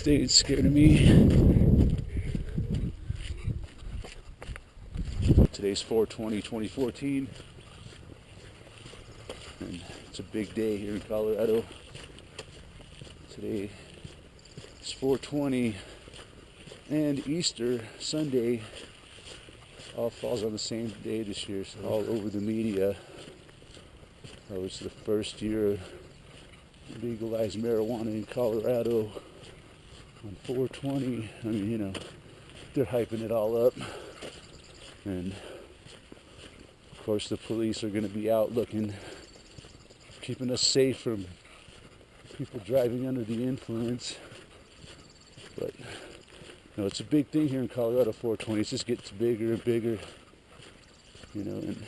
thing that's scared of me. Today's 4/20/2014, and it's a big day here in Colorado. Today is 4/20, and Easter Sunday all falls on the same day this year. So all over the media, it's the first year of legalized marijuana in Colorado on 4/20. I mean, they're hyping it all up. And of course the police are going to be out looking, keeping us safe from people driving under the influence. But it's a big thing here in Colorado, 4/20. It just gets bigger and bigger. And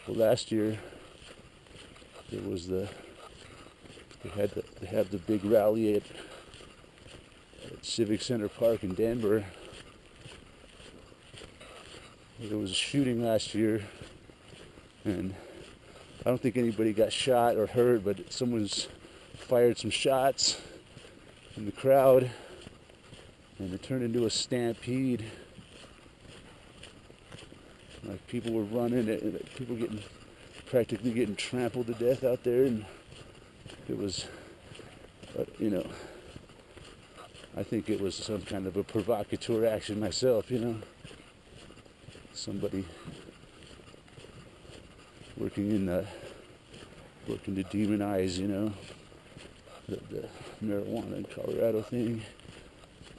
last year there was they had the big rally at Civic Center Park in Denver. There was a shooting last year, and I don't think anybody got shot or hurt, but someone's fired some shots in the crowd, and it turned into a stampede. Like people were running, people practically getting trampled to death out there, and it was, I think it was some kind of a provocateur action myself, Somebody working to demonize, the marijuana in Colorado thing.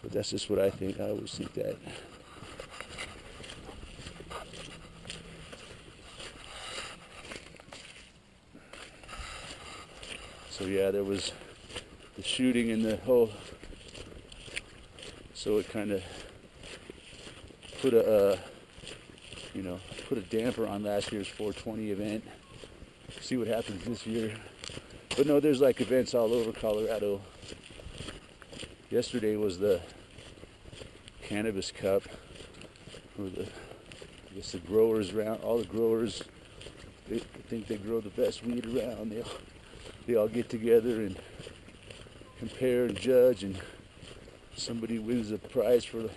But that's just what I think. I always think that. So yeah, there was the shooting in the whole. So it kind of put a damper on last year's 4/20 event. See what happens this year. But no, there's like events all over Colorado. Yesterday was the Cannabis Cup, where the growers around, all the growers, they think they grow the best weed around. They all get together and compare and judge, and somebody wins a prize for.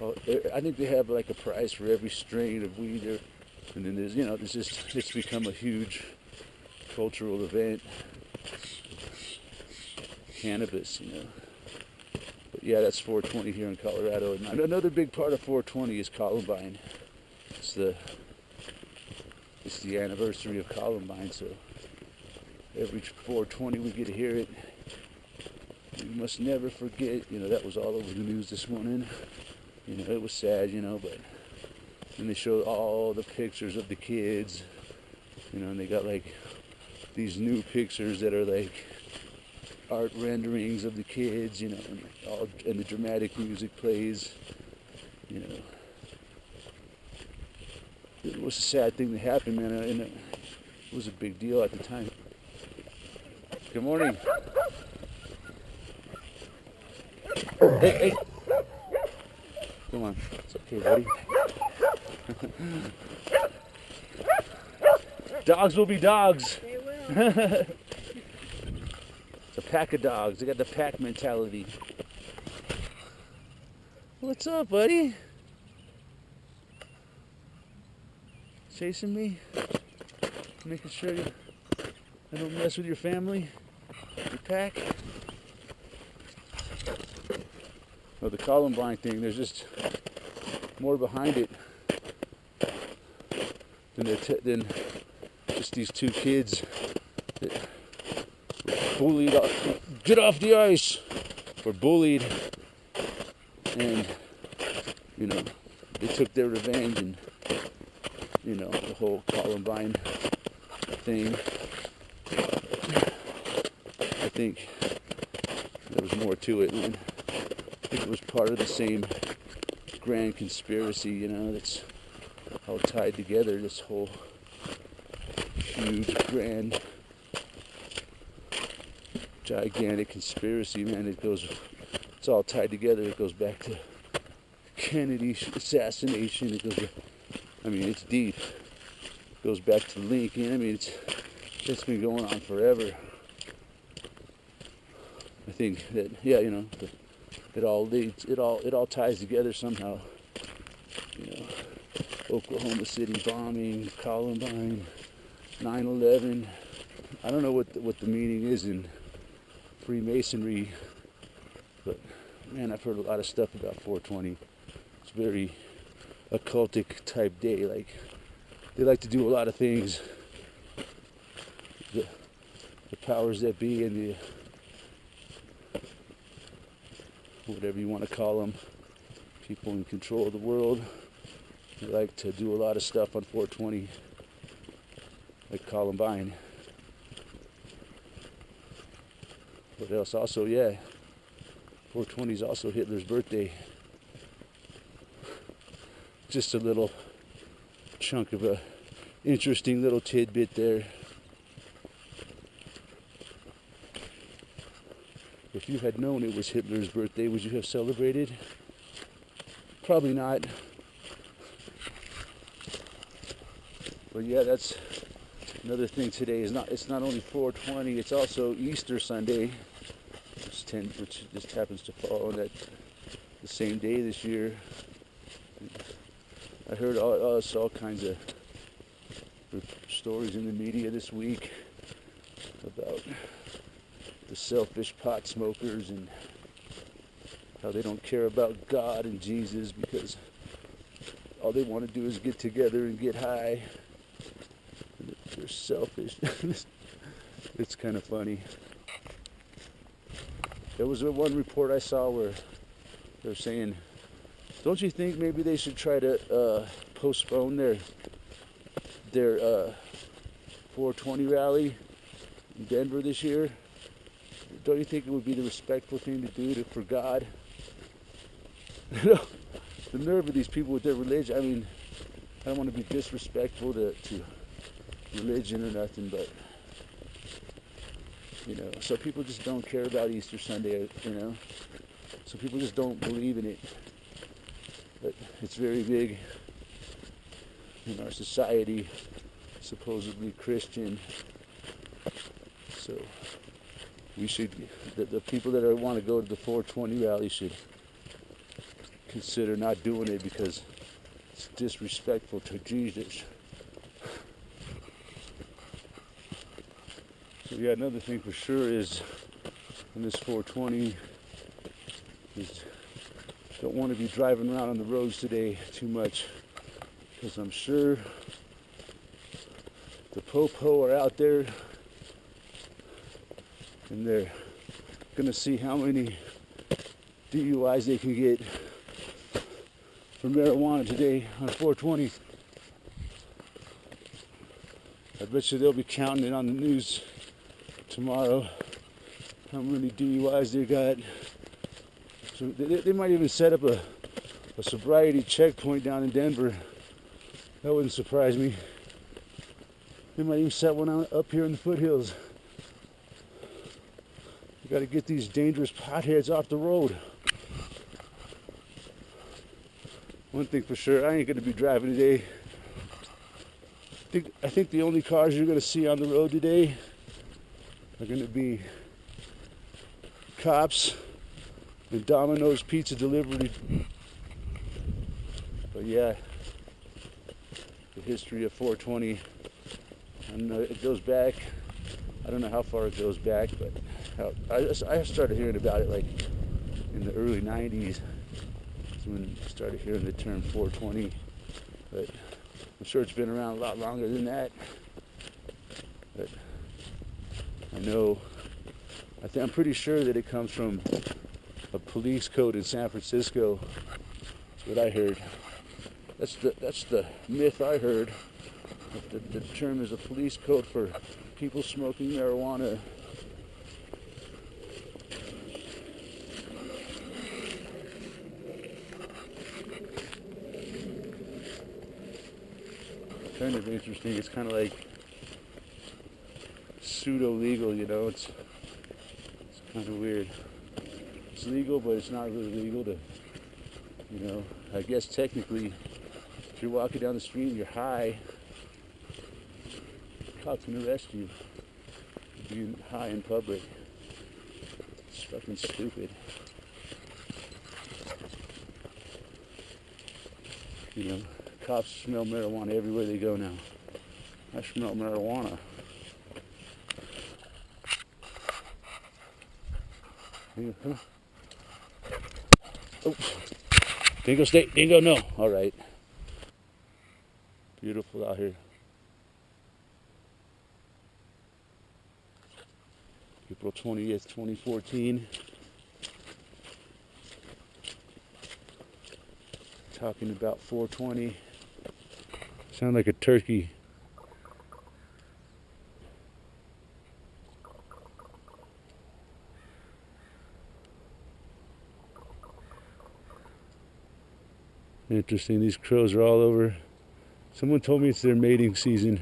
I think they have like a prize for every strain of weed, and then there's it's become a huge cultural event. Cannabis, But yeah, that's 4/20 here in Colorado, and another big part of 4/20 is Columbine. It's the anniversary of Columbine, so every 4/20 we get to hear it. We must never forget. That was all over the news this morning. It was sad, but then they showed all the pictures of the kids, and they got like these new pictures that are like art renderings of the and the dramatic music plays. It was a sad thing that happened, man, and it was a big deal at the time. Good morning. Hey. Come on, it's okay, buddy. Dogs will be dogs. They will. It's a pack of dogs. They got the pack mentality. What's up, buddy? Chasing me? Making sure I don't mess with your family? Your pack? Oh, the Columbine thing, there's just more behind it than just these two kids that were bullied. Get off the ice! Were bullied, and they took their revenge, and the whole Columbine thing. I think there was more to it, man. I think it was part of the same grand conspiracy, that's all tied together, this whole huge, grand, gigantic conspiracy, man. It's all tied together. It goes back to Kennedy assassination. It's deep. It goes back to Lincoln. It's been going on forever. I think that, yeah, it all leads, it all ties together somehow. Oklahoma City bombing, Columbine, 9/11. I don't know what the meaning is in Freemasonry, but man, I've heard a lot of stuff about 420. It's very occultic type day. Like, they like to do a lot of things. The powers that be and the whatever you want to call them, people in control of the world, they like to do a lot of stuff on 420, like Columbine. What else? Also, yeah, 420 is also Hitler's birthday. Just a little chunk of a interesting little tidbit there. If you had known it was Hitler's birthday, would you have celebrated? Probably not. But yeah, that's another thing today. It's not only 420, it's also Easter Sunday, which just happens to fall on the same day this year. I heard all kinds of stories in the media this week about the selfish pot smokers and how they don't care about God and Jesus because all they want to do is get together and get high. They're selfish. It's kind of funny. There was one report I saw where they're saying, don't you think maybe they should try to postpone their 420 rally in Denver this year? Don't you think it would be the respectful thing to do for God? The nerve of these people with their religion. I mean, I don't want to be disrespectful to religion or nothing, but so people just don't care about Easter Sunday, so people just don't believe in it. But it's very big in our society, supposedly Christian. So we should, the people that want to go to the 420 rally should consider not doing it because it's disrespectful to Jesus. So yeah, another thing for sure is in this 420 is don't want to be driving around on the roads today too much because I'm sure the po-po are out there and they're gonna see how many DUIs they can get for marijuana today on 420. I bet you they'll be counting it on the news tomorrow, how many DUIs they got. So they might even set up a sobriety checkpoint down in Denver. That wouldn't surprise me. They might even set one out up here in the foothills. We got to get these dangerous potheads off the road. One thing for sure, I ain't going to be driving today. I think the only cars you're going to see on the road today are going to be cops and Domino's pizza delivery. But yeah, the history of 420, I don't know, it goes back, I don't know how far it goes back, but I started hearing about it like in the early 90s. That's when I started hearing the term 420, but I'm sure it's been around a lot longer than that. But I know, I'm pretty sure that it comes from a police code in San Francisco. That's what I heard. That's the myth I heard. The term is a police code for people smoking marijuana. Kind of interesting. It's kind of like pseudo-legal, It's kind of weird. It's legal, but it's not really legal to, I guess technically, if you're walking down the street and you're high, cops can arrest you for being high in public. It's Fucking stupid. You know, cops smell marijuana everywhere they go now. I smell marijuana. Oh, Dingo, stay. Dingo, no. All right. Beautiful out here. April 20th, 2014. Talking about 420. Sound like a turkey. Interesting, these crows are all over. Someone told me it's their mating season.